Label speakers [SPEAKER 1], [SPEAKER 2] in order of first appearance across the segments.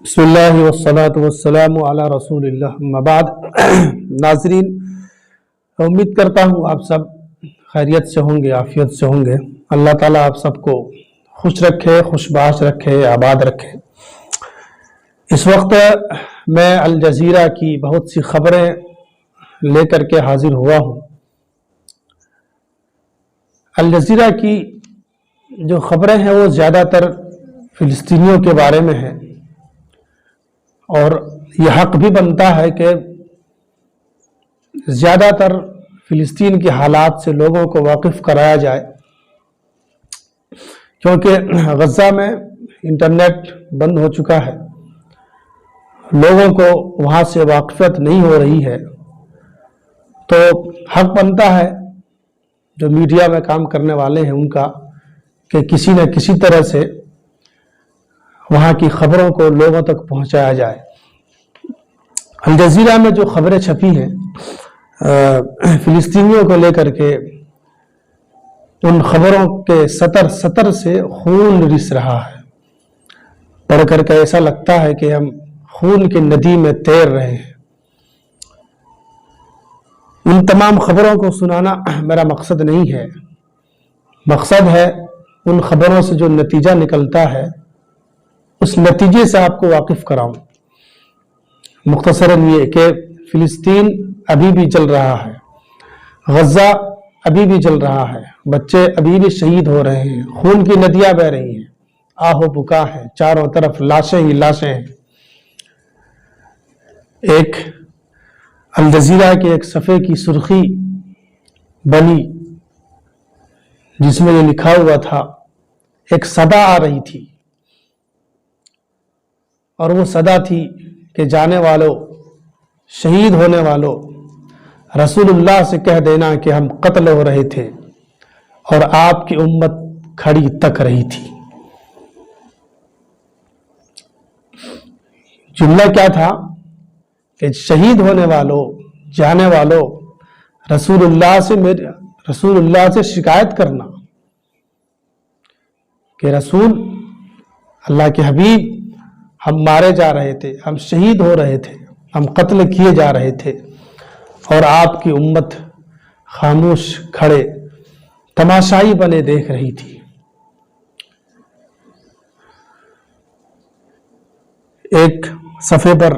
[SPEAKER 1] بسم اللہ والصلاة والسلام علی رسول اللہ اما بعد۔ ناظرین، امید کرتا ہوں آپ سب خیریت سے ہوں گے، عافیت سے ہوں گے۔ اللہ تعالیٰ آپ سب کو خوش رکھے، خوش باش رکھے، آباد رکھے۔ اس وقت میں الجزیرہ کی بہت سی خبریں لے کر کے حاضر ہوا ہوں۔ الجزیرہ کی جو خبریں ہیں وہ زیادہ تر فلسطینیوں کے بارے میں ہیں، اور یہ حق بھی بنتا ہے کہ زیادہ تر فلسطین کے حالات سے لوگوں کو واقف کرایا جائے، کیونکہ غزہ میں انٹرنیٹ بند ہو چکا ہے، لوگوں کو وہاں سے واقفیت نہیں ہو رہی ہے، تو حق بنتا ہے جو میڈیا میں کام کرنے والے ہیں ان کا کہ کسی نہ کسی طرح سے وہاں کی خبروں کو لوگوں تک پہنچایا جائے۔ الجزیرہ میں جو خبریں چھپی ہیں فلسطینیوں کو لے کر کے، ان خبروں کے سطر سے خون رس رہا ہے۔ پڑھ کر کے ایسا لگتا ہے کہ ہم خون کی ندی میں تیر رہے ہیں۔ ان تمام خبروں کو سنانا میرا مقصد نہیں ہے، مقصد ہے ان خبروں سے جو نتیجہ نکلتا ہے اس نتیجے سے آپ کو واقف کراؤں۔ مختصراً یہ کہ فلسطین ابھی بھی جل رہا ہے، غزہ ابھی بھی جل رہا ہے، بچے ابھی بھی شہید ہو رہے ہیں، خون کی ندیاں بہہ رہی ہیں، آہ و بکا ہے، چاروں طرف لاشیں ہی لاشیں ہیں۔ ایک الجزیرہ کے ایک صفحے کی سرخی بنی جس میں یہ لکھا ہوا تھا، ایک صدا آ رہی تھی، اور وہ صدا تھی کہ جانے والوں، شہید ہونے والوں، رسول اللہ سے کہہ دینا کہ ہم قتل ہو رہے تھے اور آپ کی امت کھڑی تک رہی تھی۔ جملہ کیا تھا کہ شہید ہونے والوں، جانے والوں، رسول اللہ سے شکایت کرنا کہ رسول اللہ کے حبیب، ہم مارے جا رہے تھے، ہم شہید ہو رہے تھے، ہم قتل کیے جا رہے تھے، اور آپ کی امت خاموش کھڑے تماشائی بنے دیکھ رہی تھی۔ ایک صفحے پر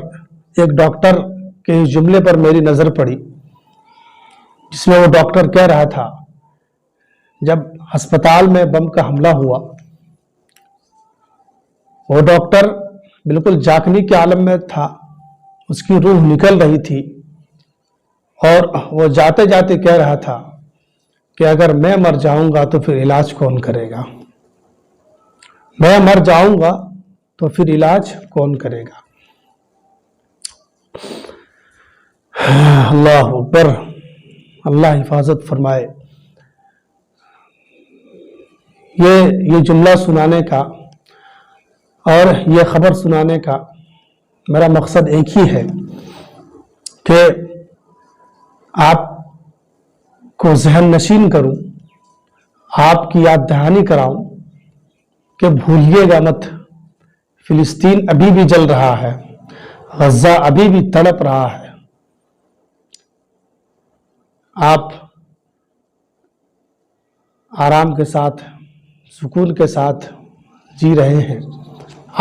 [SPEAKER 1] ایک ڈاکٹر کے جملے پر میری نظر پڑی، جس میں وہ ڈاکٹر کہہ رہا تھا جب ہسپتال میں بم کا حملہ ہوا، وہ ڈاکٹر بالکل جاگنے کے عالم میں تھا، اس کی روح نکل رہی تھی، اور وہ جاتے جاتے کہہ رہا تھا کہ اگر میں مر جاؤں گا تو پھر علاج کون کرے گا؟ میں مر جاؤں گا تو پھر علاج کون کرے گا؟ اللہ اکبر، اللہ حفاظت فرمائے۔ یہ جملہ سنانے کا اور یہ خبر سنانے کا میرا مقصد ایک ہی ہے کہ آپ کو ذہن نشین کروں، آپ کی یاد دہانی کراؤں کہ بھولیے گا مت، فلسطین ابھی بھی جل رہا ہے، غزہ ابھی بھی تڑپ رہا ہے۔ آپ آرام کے ساتھ، سکون کے ساتھ جی رہے ہیں۔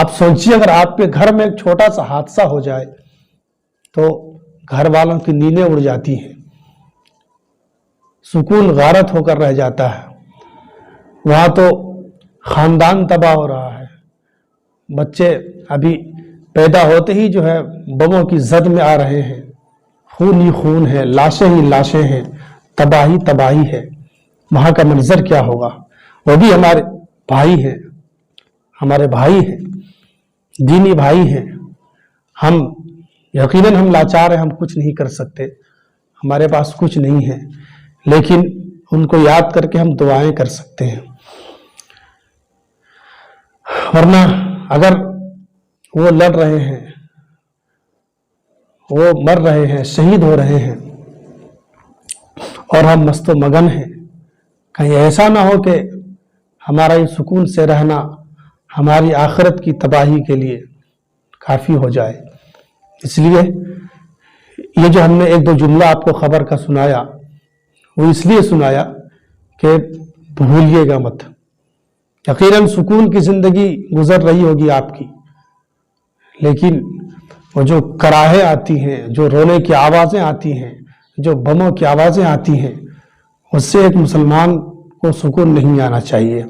[SPEAKER 1] آپ سوچیے اگر آپ کے گھر میں ایک چھوٹا سا حادثہ ہو جائے تو گھر والوں کی نیندیں اڑ جاتی ہیں، سکون غارت ہو کر رہ جاتا ہے، وہاں تو خاندان تباہ ہو رہا ہے، بچے ابھی پیدا ہوتے ہی جو ہے بموں کی زد میں آ رہے ہیں، خون ہی خون ہے، لاشیں ہی لاشیں ہیں، تباہی تباہی ہے۔ وہاں کا منظر کیا ہوگا؟ وہ بھی ہمارے بھائی ہیں، ہمارے بھائی ہیں، دینی بھائی ہیں۔ ہم یقیناً ہم لاچار ہیں، ہم کچھ نہیں کر سکتے، ہمارے پاس کچھ نہیں ہے، لیکن ان کو یاد کر کے ہم دعائیں کر سکتے ہیں۔ ورنہ اگر وہ لڑ رہے ہیں، وہ مر رہے ہیں، شہید ہو رہے ہیں، اور ہم مست و مگن ہیں، کہیں ایسا نہ ہو کہ ہمارا یہ سکون سے رہنا ہماری آخرت کی تباہی کے لیے کافی ہو جائے۔ اس لیے یہ جو ہم نے ایک دو جملہ آپ کو خبر کا سنایا، وہ اس لیے سنایا کہ بھولیے گا مت۔ یقیناً سکون کی زندگی گزر رہی ہوگی آپ کی، لیکن وہ جو کراہیں آتی ہیں، جو رونے کی آوازیں آتی ہیں، جو بموں کی آوازیں آتی ہیں، اس سے ایک مسلمان کو سکون نہیں آنا چاہیے،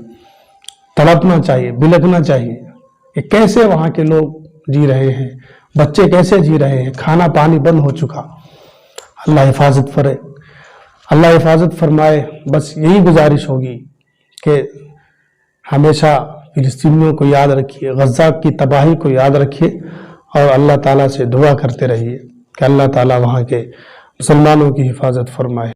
[SPEAKER 1] تڑپنا چاہیے، بلکنا چاہیے کہ کیسے وہاں کے لوگ جی رہے ہیں، بچے کیسے جی رہے ہیں، کھانا پانی بند ہو چکا۔ اللہ حفاظت فرے، اللہ حفاظت فرمائے۔ بس یہی گزارش ہوگی کہ ہمیشہ فلسطینیوں کو یاد رکھیے، غزہ کی تباہی کو یاد رکھیے، اور اللہ تعالیٰ سے دعا کرتے رہیے کہ اللہ تعالیٰ وہاں کے مسلمانوں کی حفاظت فرمائے۔